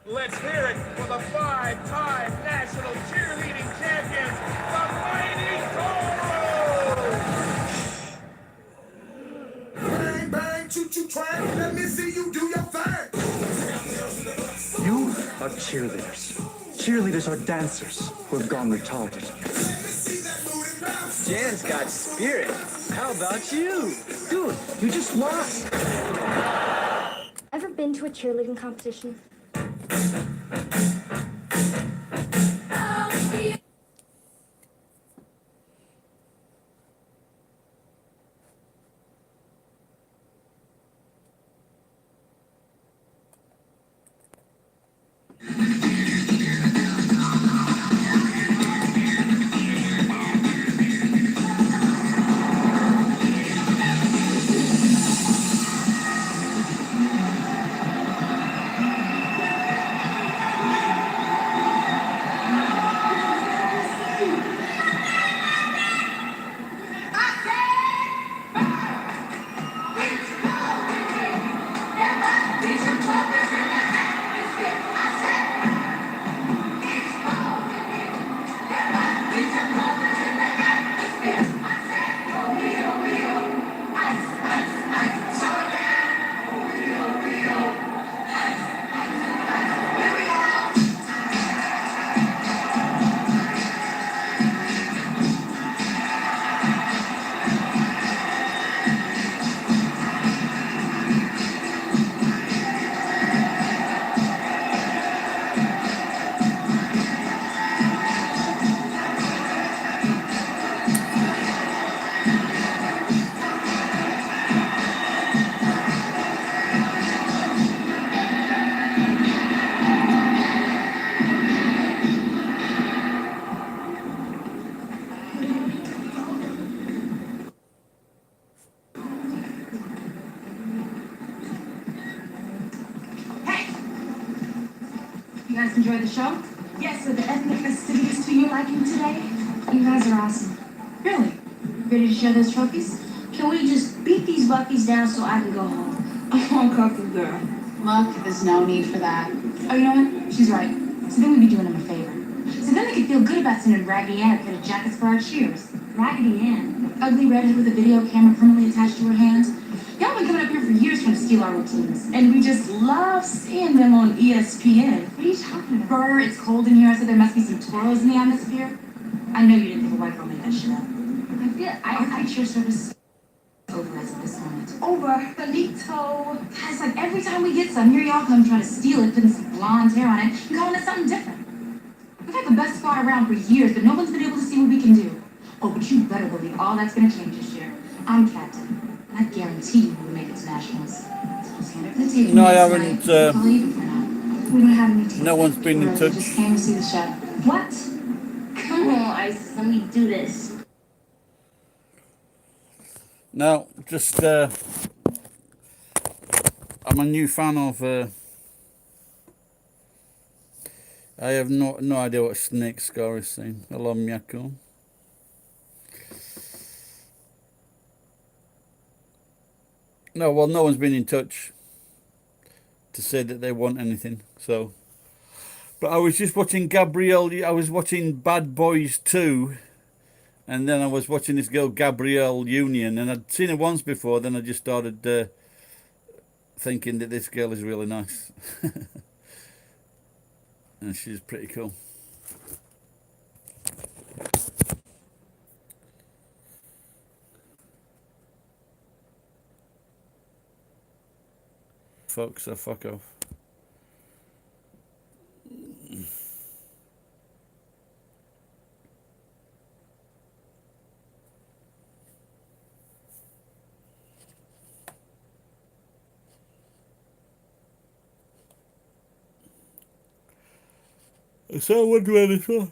Let's hear it for the five-time national cheerleading champions, the Mighty Toros! Bang, bang, choo-choo train. Let me see you do your thing. You are cheerleaders. Cheerleaders are dancers who have gone retarded. Jan's got spirit. How about you? Dude, you just lost. Ever been to a cheerleading competition? You guys enjoy the show? Yes, so the ethnic festivities to your liking today? You guys are awesome. Really? Ready to share those trophies? Can we just beat these Buckies down so I can go home? Oh, Cocky girl. Look, there's no need for that. Oh, you know what? She's right. So then we'd be doing them a favor. So then they could feel good about sending Raggedy Ann a pair of jackets for our cheers. Raggedy Ann? Ugly redhead with a video camera permanently attached to her hand? Y'all been coming up here for years trying to steal our routines. And we just love seeing them on ESPN. What are you talking about? Burr, it's cold in here. I said there must be some toros in the atmosphere. I know you didn't think a white girl made that shit up. I cheer service over as of this moment. Over, Benito. It's like every time we get some, here y'all come trying to steal it, putting some blonde hair on it, and calling it something different. We've had the best spot around for years, but no one's been able to see what we can do. Oh, but you better believe all that's gonna change this year. I'm captain. I guarantee you we'll make it to nationals. So just hand it to the team. No, I haven't. I'll leave it for now. We don't have any team. No one's been in touch. Just came to see the show. What? Come on, Isis, let me do this. No, just I'm a new fan of. I have no idea what Snake Scar is saying. Hello, Miyako. No, well, no one's been in touch to say that they want anything. So, but I was just watching Gabrielle. I was watching Bad Boys 2, and then I was watching this girl Gabrielle Union, and I'd seen her once before. Then I just started thinking that this girl is really nice, and she's pretty cool. Folks, so fuck off. So I wonder where this was.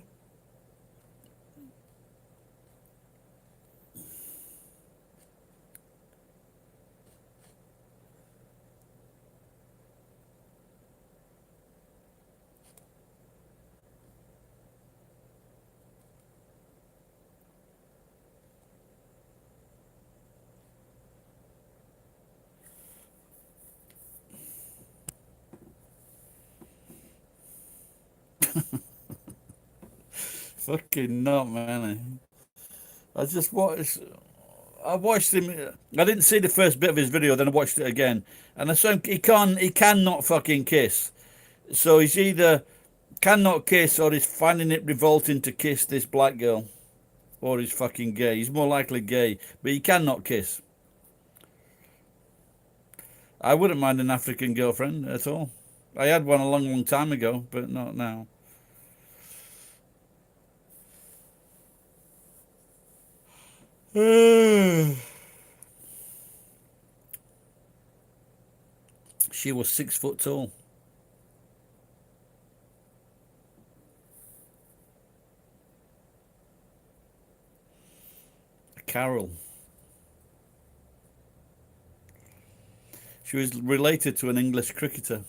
fucking not, man. I just watched. I watched him. I didn't see the first bit of his video. Then I watched it again, and I saw him, he can't. He cannot fucking kiss. So he's either cannot kiss or he's finding it revolting to kiss this black girl, or he's fucking gay. He's more likely gay, but he cannot kiss. I wouldn't mind an African girlfriend at all. I had one a long, long time ago, but not now. She was 6 foot tall. Carol. She was related to an English cricketer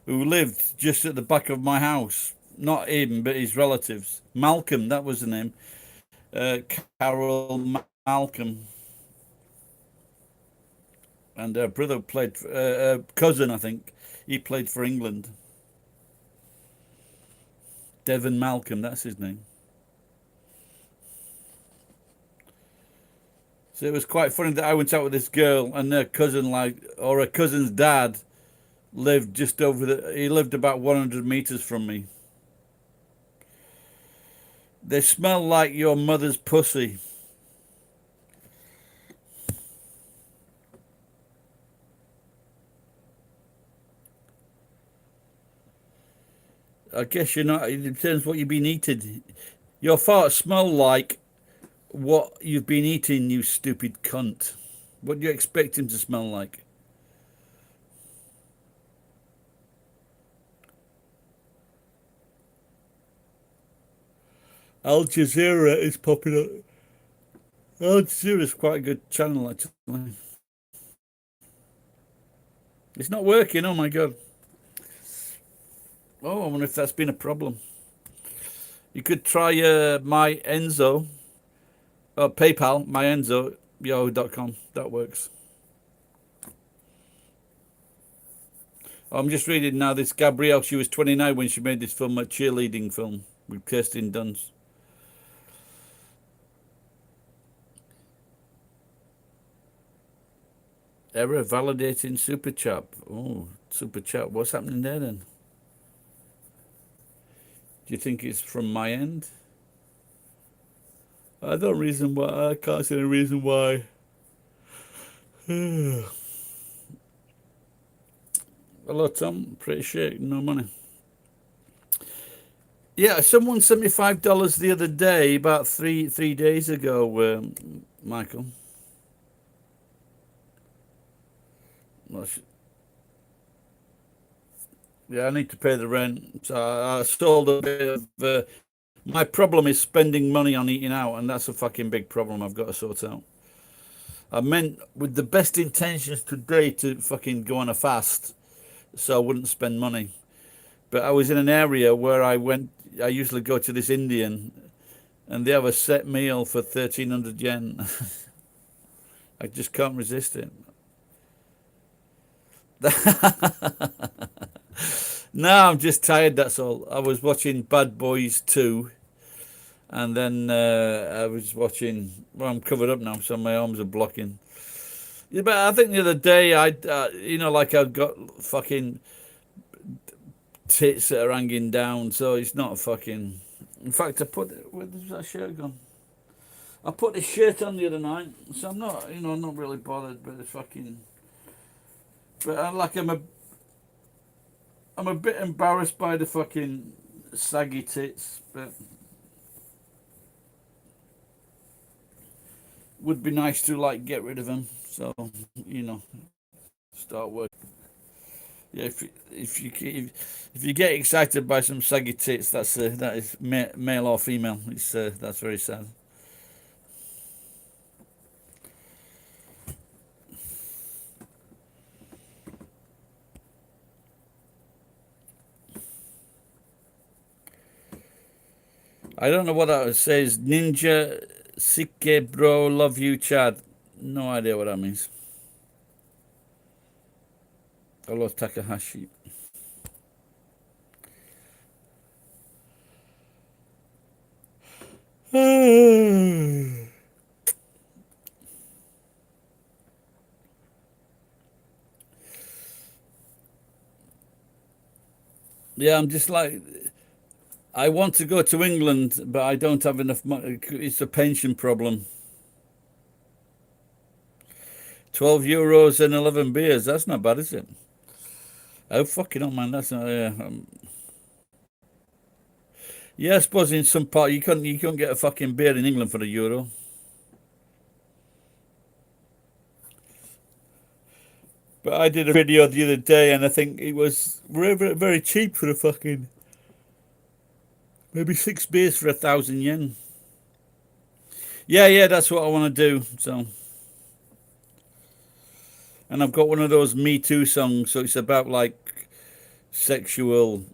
who lived just at the back of my house. Not him, but his relatives. Malcolm, that was the name. Carol Malcolm. And her brother played, cousin, I think, he played for England. Devon Malcolm, that's his name. So it was quite funny that I went out with this girl and her cousin, or her cousin's dad, lived just over he lived about 100 meters from me. They smell like your mother's pussy. I guess you're not, it depends what you've been eating. Your farts smell like what you've been eating, you stupid cunt. What do you expect him to smell like? Al Jazeera is popular. Al Jazeera is quite a good channel, actually. It's not working, oh my god. Oh, I wonder if that's been a problem. You could try my Enzo, PayPal, myenzo@yahoo.com. That works. I'm just reading now this Gabrielle. She was 29 when she made this film, a cheerleading film with Kirsten Dunst. Error validating super chat. Oh, super chat. What's happening there then? Do you think it's from my end? I don't reason why. I can't see any reason why. Hello, Tom. Pretty shit. No money. Yeah, someone sent me $5 the other day, about three days ago, Michael. Yeah, I need to pay the rent. So I sold a bit of... my problem is spending money on eating out, and that's a fucking big problem I've got to sort out. I meant with the best intentions today to fucking go on a fast so I wouldn't spend money. But I was in an area where I usually go to this Indian, and they have a set meal for 1,300 yen. I just can't resist it. No, I'm just tired, that's all. I was watching Bad Boys 2, and then I was watching... Well, I'm covered up now, so my arms are blocking. Yeah, but I think the other day, like I've got fucking tits that are hanging down, so it's not fucking... In fact, where's that shirt gone? I put this shirt on the other night, so I'm not, I'm not really bothered, but it's fucking... But I'm a bit embarrassed by the fucking saggy tits, but would be nice to get rid of them. So start working. Yeah, if you get excited by some saggy tits, that is male or female. It's that's very sad. I don't know what that says. Ninja Sike bro, love you, Chad. No idea what that means. Hello, Takahashi. Yeah, I'm just like, I want to go to England, but I don't have enough money. It's a pension problem. €12 and 11 beers. That's not bad, is it? Oh, fucking hell, man. That's not. Yeah, I suppose in some part you couldn't get a fucking beer in England for €1. But I did a video the other day, and I think it was very, very cheap for a fucking maybe 6 beers for 1,000 yen. Yeah, that's what I want to do. So, and I've got one of those Me Too songs, so it's about like sexual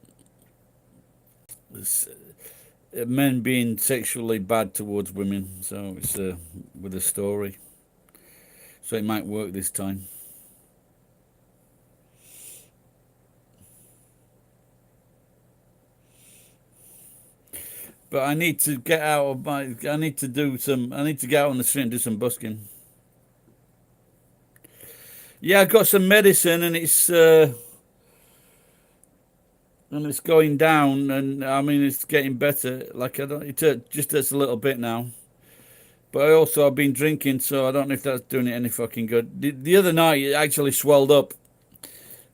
men being sexually bad towards women. So it's with a story, so it might work this time. But I need to get out of my. I need to do some. I need to get out on the street and do some busking. Yeah, I got some medicine, and it's going down, and I mean it's getting better. Like I don't. Just hurts a little bit now. But I've been drinking, so I don't know if that's doing it any fucking good. The other night it actually swelled up.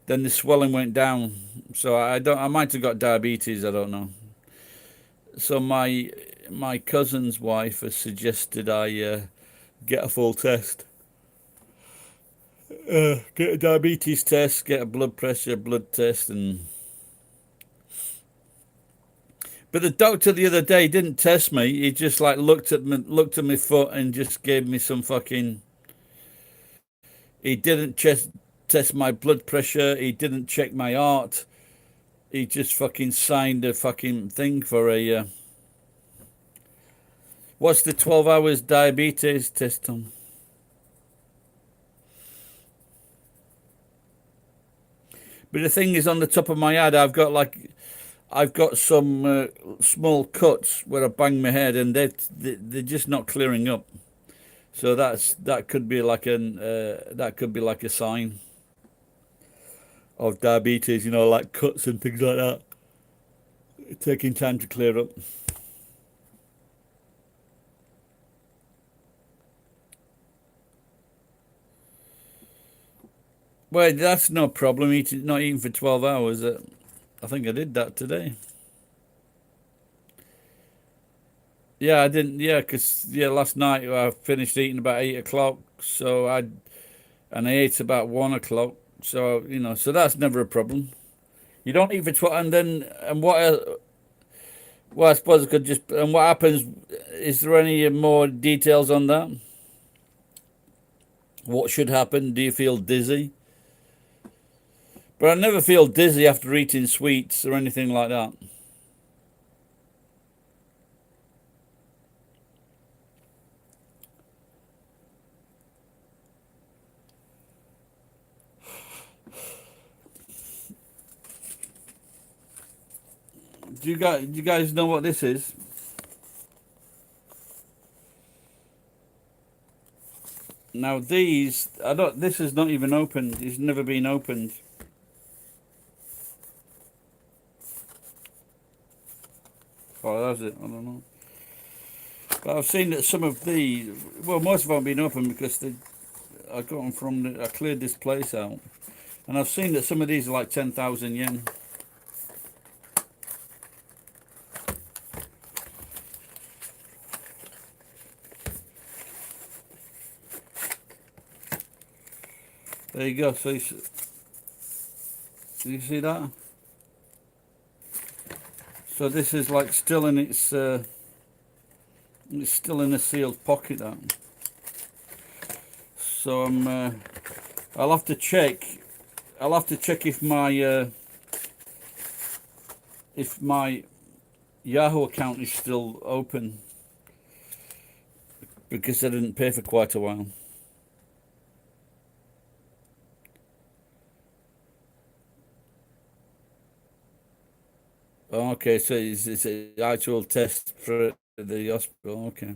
Then the swelling went down. So I don't. I might have got diabetes. I don't know. So my cousin's wife has suggested I get a full test. Get a diabetes test, get a blood pressure blood test, and but the doctor the other day didn't test me. He just like looked at my foot, and just gave me some fucking. He didn't test my blood pressure. He didn't check my heart. He just fucking signed a fucking thing for a. What's the 12 hours diabetes test on? But the thing is, on the top of my head, I've got some small cuts where I banged my head, and they're just not clearing up. So that could be like a sign of diabetes, like cuts and things like that, taking time to clear up. Well, that's no problem. Not eating for 12 hours. I think I did that today. Yeah, I didn't. Yeah, because last night I finished eating about 8 o'clock. And I ate about 1 o'clock. So so that's never a problem. You don't eat for 12, and then and what? Well, I suppose I could just. And what happens? Is there any more details on that? What should happen? Do you feel dizzy? But I never feel dizzy after eating sweets or anything like that. Do you guys know what this is? Now these, I don't. This is not even opened. It's never been opened. Oh, that's it. I don't know. But I've seen that some of these. Well, most of them have been opened because I got them from. I cleared this place out, and I've seen that some of these are like 10,000 yen. There you go. So you see that? So this is like still in its. It's still in a sealed pocket. That. So I'll have to check. I'll have to check if my Yahoo account is still open, because I didn't pay for quite a while. Okay, so it's an actual test for the hospital. Okay.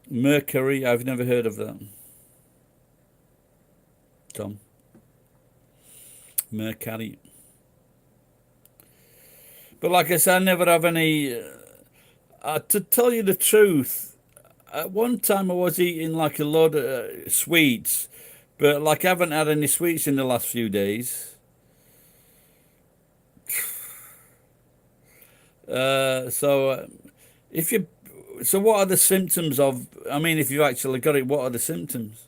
Mercury, I've never heard of that. Tom. Mercari. But like I said, I never have any. To tell you the truth, at one time I was eating like a lot of sweets, but like I haven't had any sweets in the last few days. So if you, so what are the symptoms of? I mean, if you actually got it, what are the symptoms?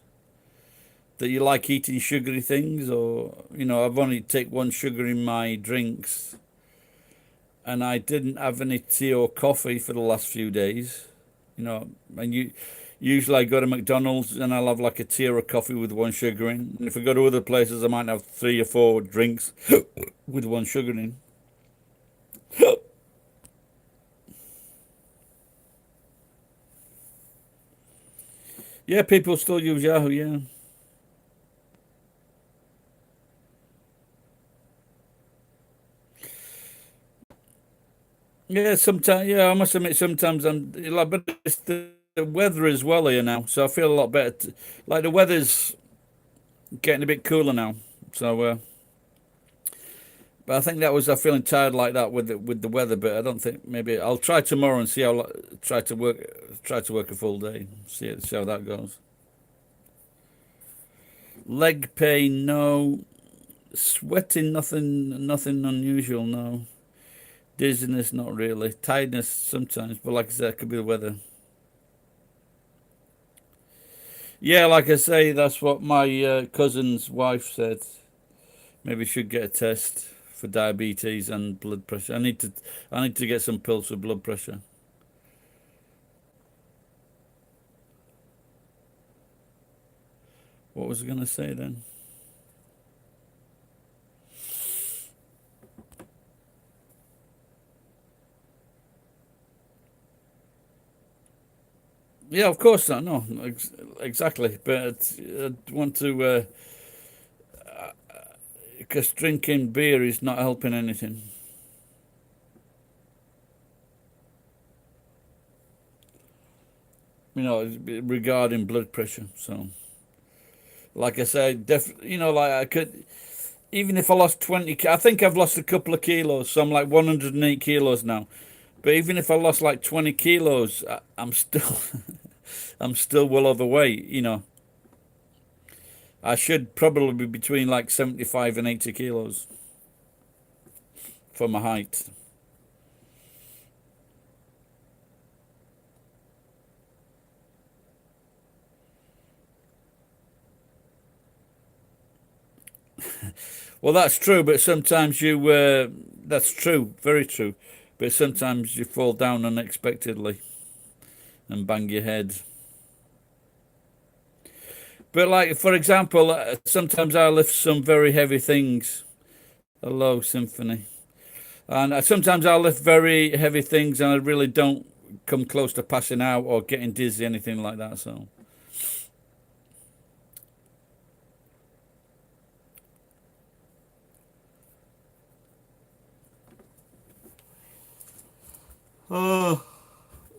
That you like eating sugary things, or I've only take one sugar in my drinks, and I didn't have any tea or coffee for the last few days. And usually I go to McDonald's and I'll have like a tea or a coffee with one sugar in. And if I go to other places, I might have 3 or 4 drinks with one sugar in. Yeah, people still use Yahoo, yeah. Yeah, sometimes, yeah, I must admit, sometimes I'm like, but it's the weather as well here now, so I feel a lot better. Like the weather's getting a bit cooler now, so. But I think that was I feeling tired like that with the weather. But I don't think maybe I'll try tomorrow and see how try to work a full day. See how that goes. Leg pain, no. Sweating, nothing unusual, no. Dizziness, not really. Tiredness sometimes, but like I said, it could be the weather. Yeah, like I say, that's what my cousin's wife said. Maybe should get a test for diabetes and blood pressure. I need to get some pills for blood pressure. What was I going to say then? Yeah, of course not. No, exactly. But I want to, because drinking beer is not helping anything. Regarding blood pressure. So, like I said, like I could, even if I lost 20, I think I've lost a couple of kilos. So I'm like 108 kilos now. But even if I lost like 20 kilos, I'm still, I'm still well overweight. I should probably be between like 75 and 80 kilos for my height. Well, that's true, but sometimes that's true, very true. But sometimes you fall down unexpectedly and bang your head. But like, for example, sometimes I lift some very heavy things. Hello, Symphony. And sometimes I lift very heavy things and I really don't come close to passing out or getting dizzy, anything like that, so. Oh,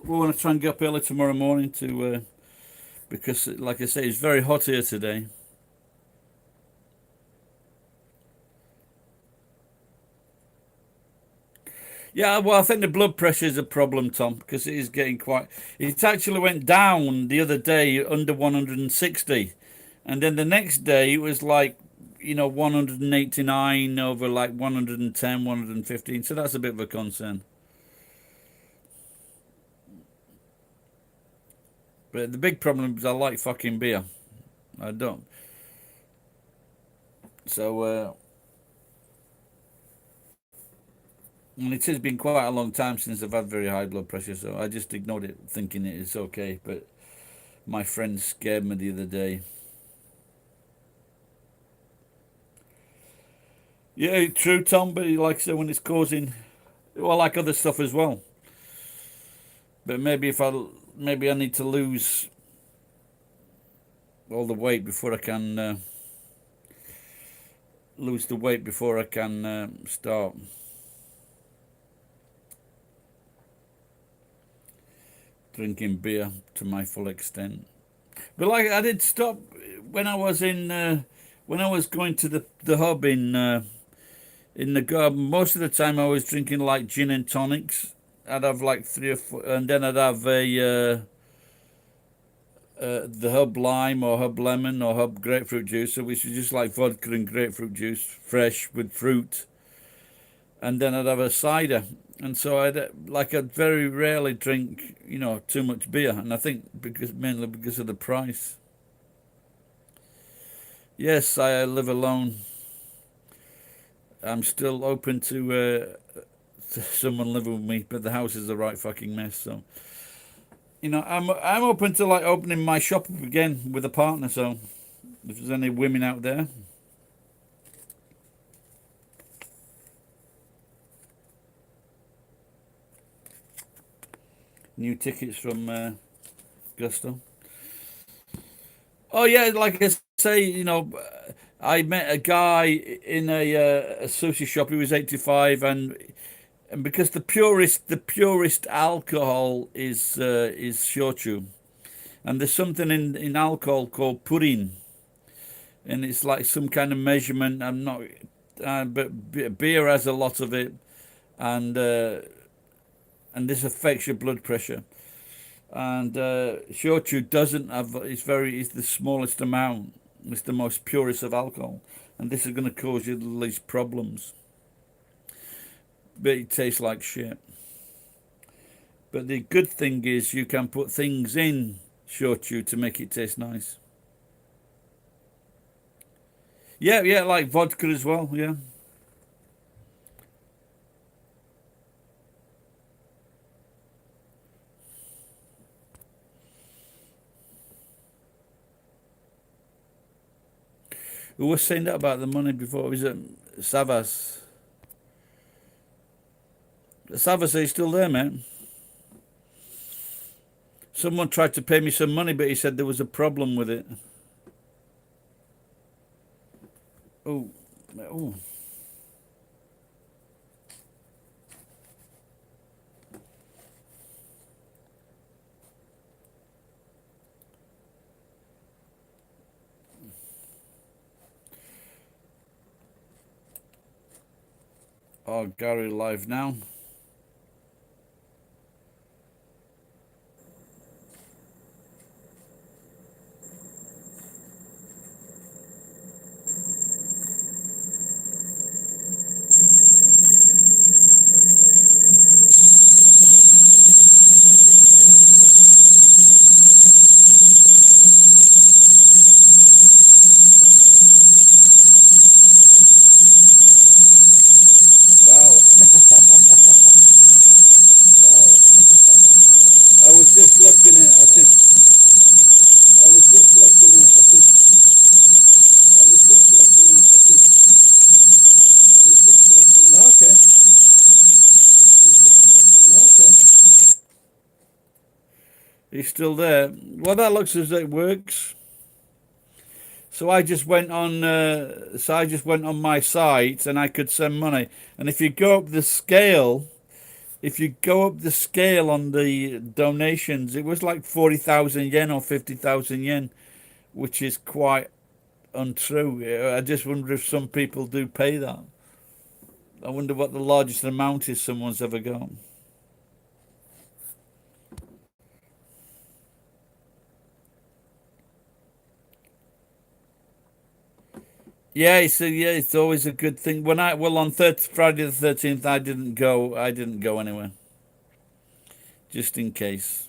we want to try and get up early tomorrow morning because, like I say, it's very hot here today. Yeah, well, I think the blood pressure is a problem, Tom, because it is getting quite. It actually went down the other day under 160, and then the next day it was like, 189 over like 110, 115. So that's a bit of a concern. But the big problem is I like fucking beer. I don't. So, and it has been quite a long time since I've had very high blood pressure, so I just ignored it, thinking it is okay. But my friend scared me the other day. Yeah, true, Tom. But like I said, when it's causing, well, like other stuff as well. But maybe I need to lose all the weight before I can lose the weight before I can start. Drinking beer to my full extent. But like I did stop when I was in when I was going to the hub in the garden, most of the time I was drinking like gin and tonics. I'd have like 3 or 4, and then I'd have the hub lime or hub lemon or hub grapefruit juice, which is just like vodka and grapefruit juice, fresh with fruit. And then I'd have a cider. And so I'd very rarely drink, too much beer. And I think mainly because of the price. Yes, I live alone. I'm still open to someone living with me, but the house is a right fucking mess. So, I'm open to like opening my shop up again with a partner. So, if there's any women out there, new tickets from Gusto. Oh yeah, like I say, I met a guy in a sushi shop. He was 85, and because the purest alcohol is shochu, and there's something in alcohol called purin, and it's like some kind of measurement. I'm not, but beer has a lot of it, and this affects your blood pressure. And shochu doesn't have. It's the smallest amount. It's the most purest of alcohol, and this is going to cause you the least problems. But it tastes like shit. But the good thing is you can put things in shochu to make it taste nice. Yeah, like vodka as well. Yeah. Who was saying that about the money before? Was it Savas? Savas, are you still there, man? Someone tried to pay me some money, but he said there was a problem with it. Oh, oh. Oh, Gary live now. Wow. Wow. I was just looking at. I just. I was just looking at. I just. I was just looking at. I just. I was just looking at. Okay. Okay. He's still there. Well, that looks as though it works. So I just went on. So I just went on my site, and I could send money. And if you go up the scale, on the donations, it was like 40,000 yen or 50,000 yen, which is quite untrue. I just wonder if some people do pay that. I wonder what the largest amount is someone's ever got. Yeah, it's always a good thing. On Friday the 13th, I didn't go. I didn't go anywhere, just in case.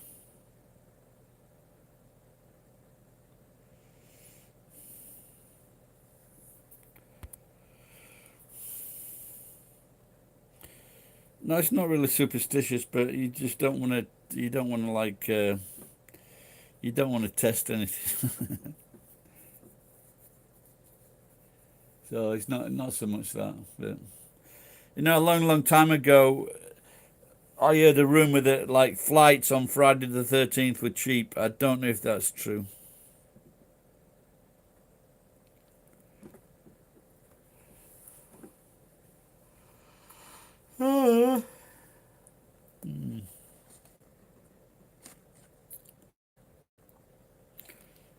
No, it's not really superstitious, but you just don't want to. You don't want to like. You don't want to test anything. So it's not so much that. But a long time ago, I heard a rumor that like flights on Friday the 13th were cheap. I don't know if that's true. Hmm.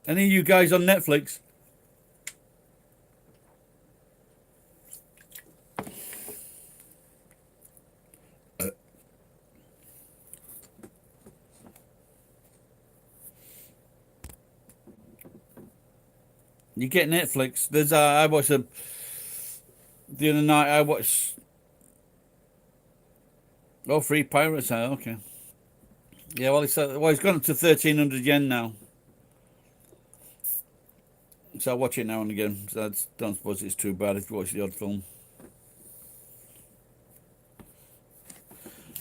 Any of you guys on Netflix? You get Netflix. There's I watched the other night. I watched Free Pirates. Okay. Yeah, it's gone up to 1,300 yen now. So I watch it now and again. So I don't suppose it's too bad if you watch the odd film.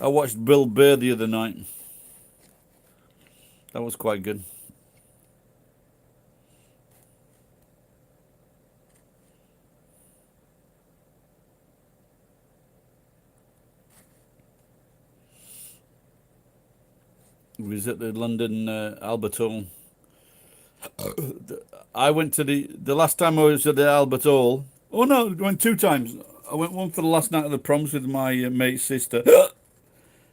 I watched Bill Burr the other night. That was quite good. It was at the London Albert Hall. I went to the last time I was at the Albert Hall. Oh no, I went 2 times. I went one for the last night of the proms with my mate's sister,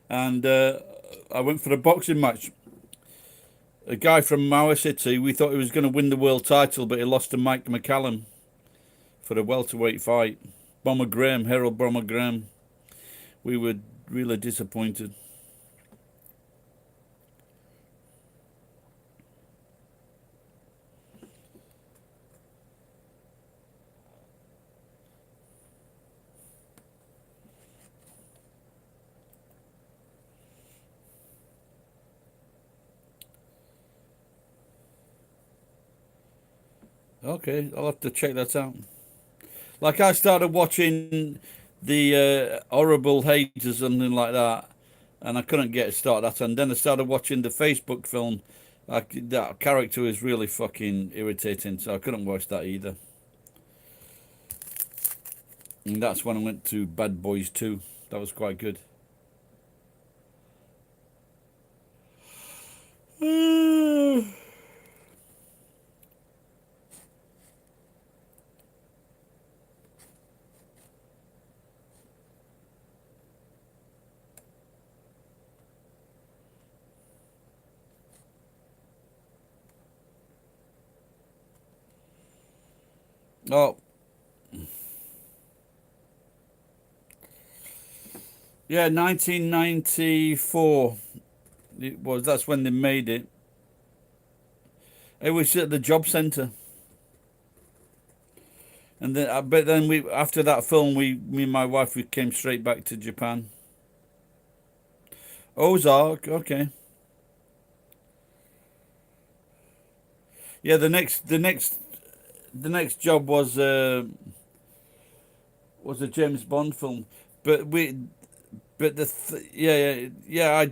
and I went for a boxing match. A guy from our city, we thought he was going to win the world title, but he lost to Mike McCallum for a welterweight fight. Bomber Graham, Harold Bomber Graham. We were really disappointed. Okay, I'll have to check that out. Like I started watching the Horrible Hate or something like that, and I couldn't get to start that. And then I started watching the Facebook film. That character is really fucking irritating, so I couldn't watch that either. And that's when I went to Bad Boys 2. That was quite good. Oh, yeah, 1994. It was. That's when they made it. It was at the job centre. And then, but then we, after that film, me and my wife, we came straight back to Japan. Ozark, okay. Yeah, the next job was a James Bond film, but yeah. I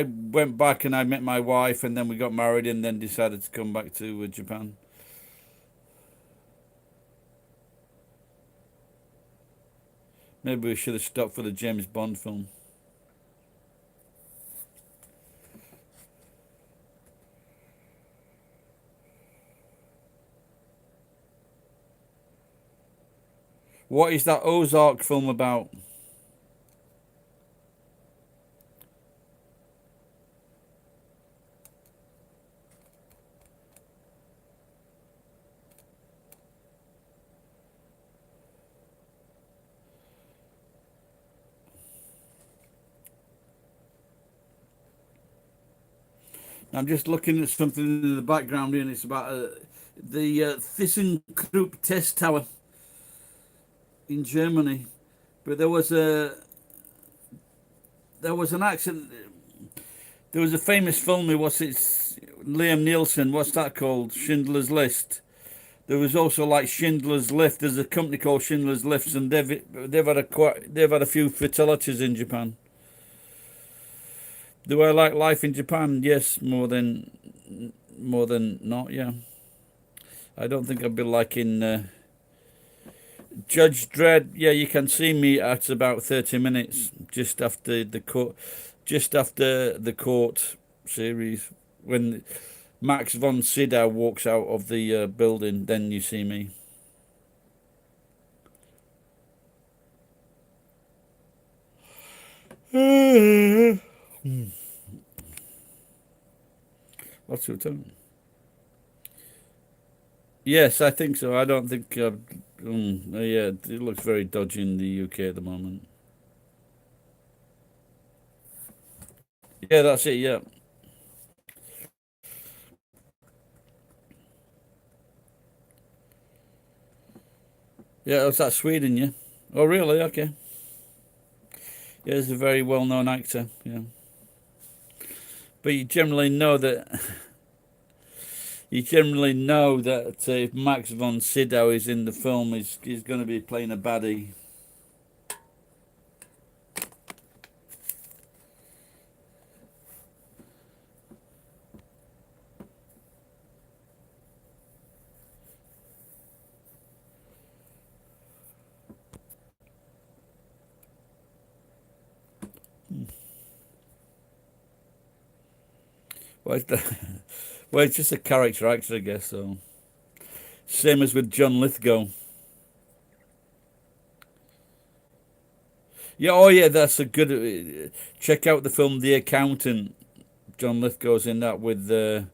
went back and I met my wife, and then we got married, and then decided to come back to Japan. Maybe we should have stopped for the James Bond film. What is that Ozark film about? I'm just looking at something in the background here, and it's about the ThyssenKrupp test tower in Germany. But there was an accident. There was a famous film. It's Liam Neeson. What's that called? Schindler's List. There was also like Schindler's Lift. There's a company called Schindler's Lifts, and they've had a few fatalities in Japan. Do I like life in Japan? Yes, more than not. Yeah, I don't think I'd be liking Judge Dredd. Yeah, you can see me at about 30 minutes just after the court series when Max von Sydow walks out of the building. Then you see me. What's your tone? Yes, I think so. I don't think. Yeah, it looks very dodgy in the UK at the moment. Yeah, that's it. Yeah. Yeah, was that Sweden? Yeah. Oh, really? Okay. Yeah, he's a very well-known actor. Yeah. But you generally know that if Max von Sydow is in the film, he's going to be playing a baddie. Well, well, it's just a character actor, I guess. So same as with John Lithgow. Yeah, oh yeah, that's a good. Check out the film The Accountant. John Lithgow's in that with the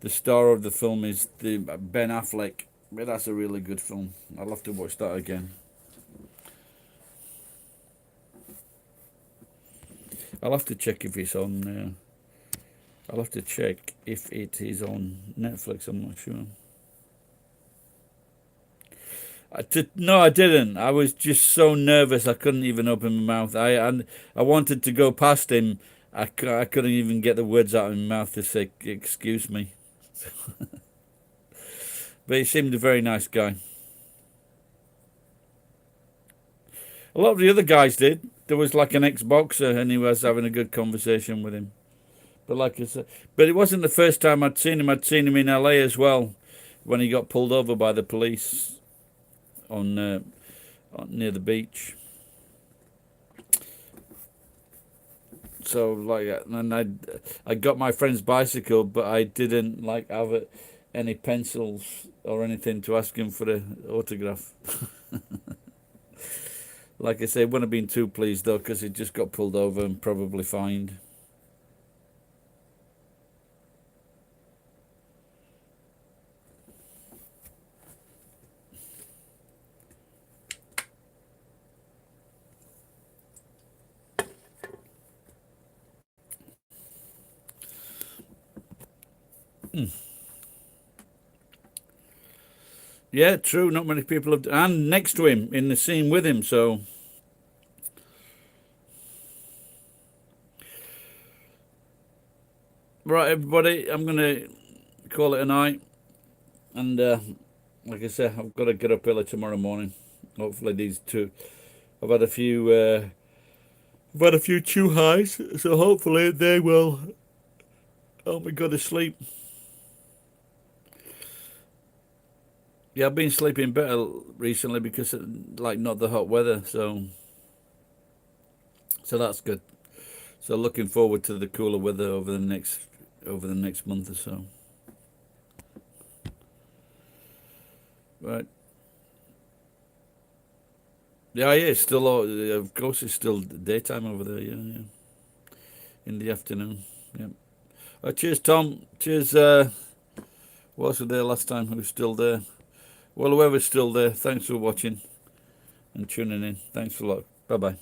star of the film is the Ben Affleck. But that's a really good film. I'll have to watch that again. I'll have to check if it's on. I'll have to check if it is on Netflix. I'm not sure. No, I didn't. I was just so nervous I couldn't even open my mouth. I wanted to go past him. I couldn't even get the words out of my mouth to say excuse me. But he seemed a very nice guy. A lot of the other guys did. There was like an ex-boxer and he was having a good conversation with him. But like I said, but it wasn't the first time I'd seen him. I'd seen him in LA as well when he got pulled over by the police on near the beach. So like, and I got my friend's bicycle, but I didn't like have any pencils or anything to ask him for an autograph. Like I say, wouldn't have been too pleased though, because he just got pulled over and probably fined. Yeah, true. Not many people have, and next to him in the scene with him. So, right, everybody, I'm gonna call it a night. And like I said, I've got to get up early tomorrow morning. Hopefully, these two. I've had a few. I've had a few chew highs, so hopefully they will help me go to sleep. Yeah, I've been sleeping better recently because like not the hot weather, so that's good. So looking forward to the cooler weather over the next month or so. Right. Yeah, it's still of course it's still daytime over there. Yeah, in the afternoon. Yeah. Cheers, Tom. Cheers. Who else was there last time? Who's still there? Well, whoever's still there, thanks for watching and tuning in. Thanks a lot. Bye bye.